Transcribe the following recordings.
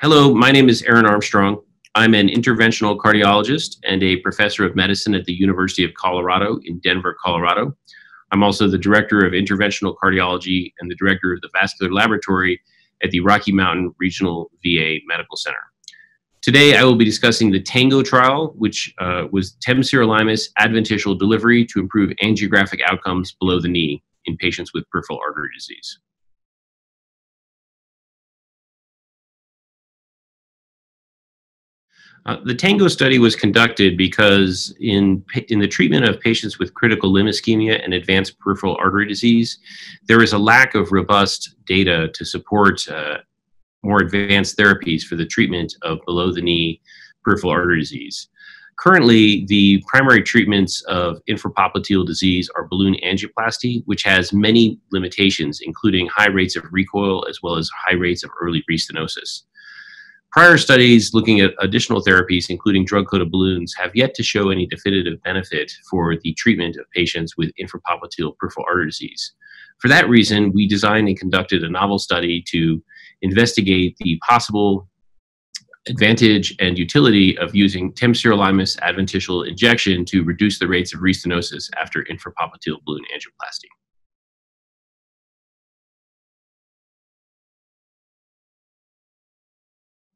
Hello, my name is Ehrin Armstrong. I'm an interventional cardiologist and a professor of medicine at the University of Colorado in Denver, Colorado. I'm also the director of interventional cardiology and the director of the vascular laboratory at the Rocky Mountain Regional VA Medical Center. Today, I will be discussing the TANGO trial, which was temsirolimus adventitial delivery to improve angiographic outcomes below the knee in patients with peripheral artery disease. The TANGO study was conducted because in the treatment of patients with critical limb ischemia and advanced peripheral artery disease, there is a lack of robust data to support more advanced therapies for the treatment of below-the-knee peripheral artery disease. Currently, the primary treatments of infrapopliteal disease are balloon angioplasty, which has many limitations, including high rates of recoil as well as high rates of early restenosis. Prior studies looking at additional therapies, including drug-coated balloons, have yet to show any definitive benefit for the treatment of patients with infrapopliteal peripheral artery disease. For that reason, we designed and conducted a novel study to investigate the possible advantage and utility of using temsirolimus adventitial injection to reduce the rates of restenosis after infrapopliteal balloon angioplasty.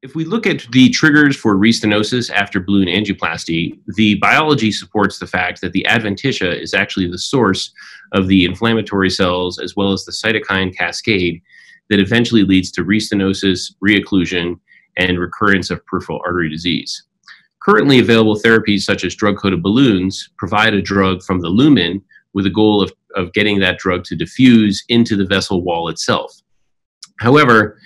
If we look at the triggers for restenosis after balloon angioplasty, the biology supports the fact that the adventitia is actually the source of the inflammatory cells as well as the cytokine cascade that eventually leads to restenosis, reocclusion, and recurrence of peripheral artery disease. Currently available therapies such as drug-coated balloons provide a drug from the lumen with the goal of getting that drug to diffuse into the vessel wall itself. However,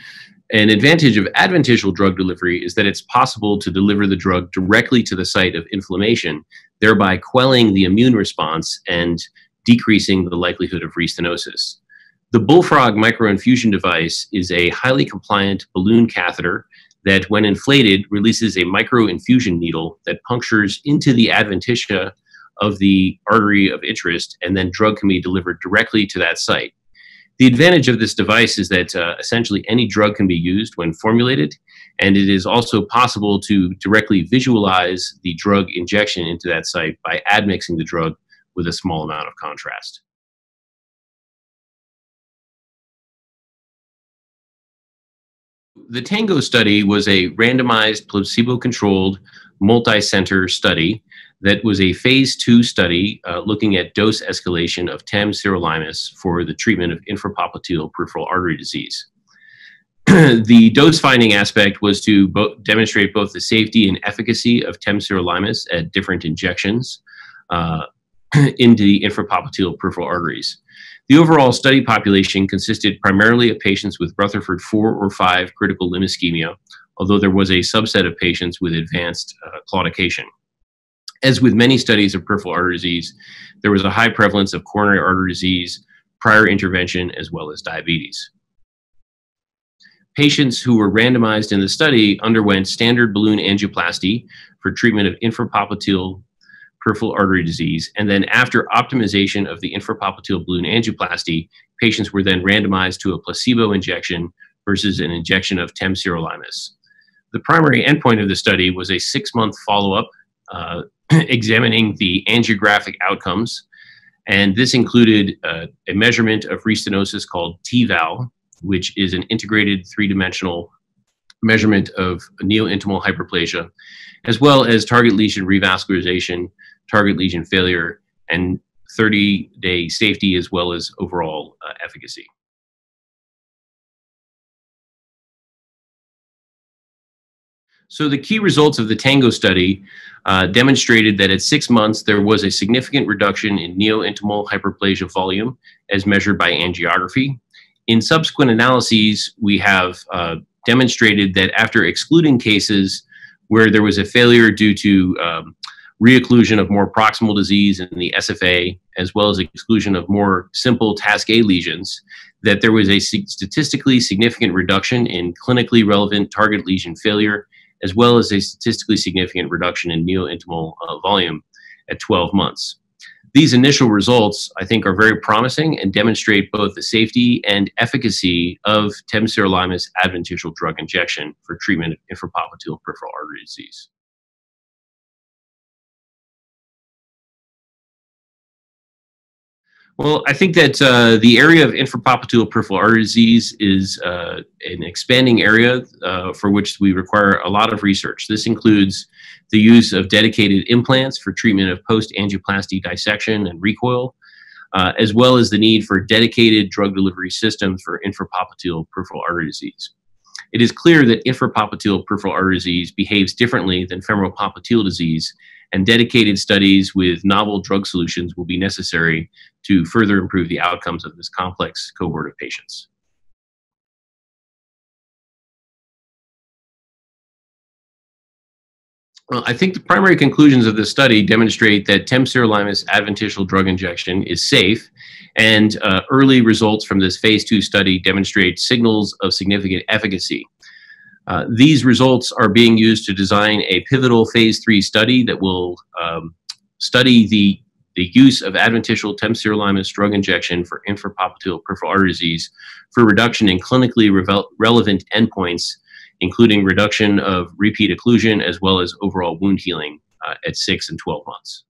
an advantage of adventitial drug delivery is that it's possible to deliver the drug directly to the site of inflammation, thereby quelling the immune response and decreasing the likelihood of restenosis. The Bullfrog microinfusion device is a highly compliant balloon catheter that, when inflated, releases a microinfusion needle that punctures into the adventitia of the artery of interest, and then drug can be delivered directly to that site. The advantage of this device is that essentially any drug can be used when formulated, and it is also possible to directly visualize the drug injection into that site by admixing the drug with a small amount of contrast. The TANGO study was a randomized, placebo-controlled, multi-center study that was a phase 2 study looking at dose escalation of temsirolimus for the treatment of infrapopliteal peripheral artery disease. The dose finding aspect was to demonstrate both the safety and efficacy of temsirolimus at different injections into the infrapopliteal peripheral arteries. The overall study population consisted primarily of patients with Rutherford 4 or 5 critical limb ischemia, although there was a subset of patients with advanced claudication. As with many studies of peripheral artery disease, there was a high prevalence of coronary artery disease, prior intervention, as well as diabetes. Patients who were randomized in the study underwent standard balloon angioplasty for treatment of infrapopliteal peripheral artery disease, and then after optimization of the infrapopliteal balloon angioplasty, patients were then randomized to a placebo injection versus an injection of temsirolimus. The primary endpoint of the study was a 6-month follow-up examining the angiographic outcomes, and this included a measurement of restenosis called TVAL, which is an integrated 3-dimensional measurement of neo-intimal hyperplasia, as well as target lesion revascularization, target lesion failure, and 30-day safety, as well as overall efficacy. So the key results of the TANGO study demonstrated that at 6 months, there was a significant reduction in neo-intimal hyperplasia volume as measured by angiography. In subsequent analyses, we have demonstrated that after excluding cases where there was a failure due to reocclusion of more proximal disease in the SFA, as well as exclusion of more simple task A lesions, that there was a statistically significant reduction in clinically relevant target lesion failure, as well as a statistically significant reduction in neo-intimal volume at 12 months. These initial results, I think, are very promising and demonstrate both the safety and efficacy of temsirolimus adventitial drug injection for treatment of infrapopliteal peripheral artery disease. Well, I think that the area of infrapopliteal peripheral artery disease is an expanding area for which we require a lot of research. This includes the use of dedicated implants for treatment of post-angioplasty dissection and recoil, as well as the need for dedicated drug delivery systems for infrapopliteal peripheral artery disease. It is clear that infrapopliteal peripheral artery disease behaves differently than femoral popliteal disease, and dedicated studies with novel drug solutions will be necessary to further improve the outcomes of this complex cohort of patients. Well, I think the primary conclusions of this study demonstrate that temsirolimus adventitial drug injection is safe, and early results from this phase 2 study demonstrate signals of significant efficacy. These results are being used to design a pivotal phase 3 study that will study the use of adventitial temsirolimus drug injection for infrapopliteal peripheral artery disease for reduction in clinically relevant endpoints, including reduction of repeat occlusion as well as overall wound healing at 6 and 12 months.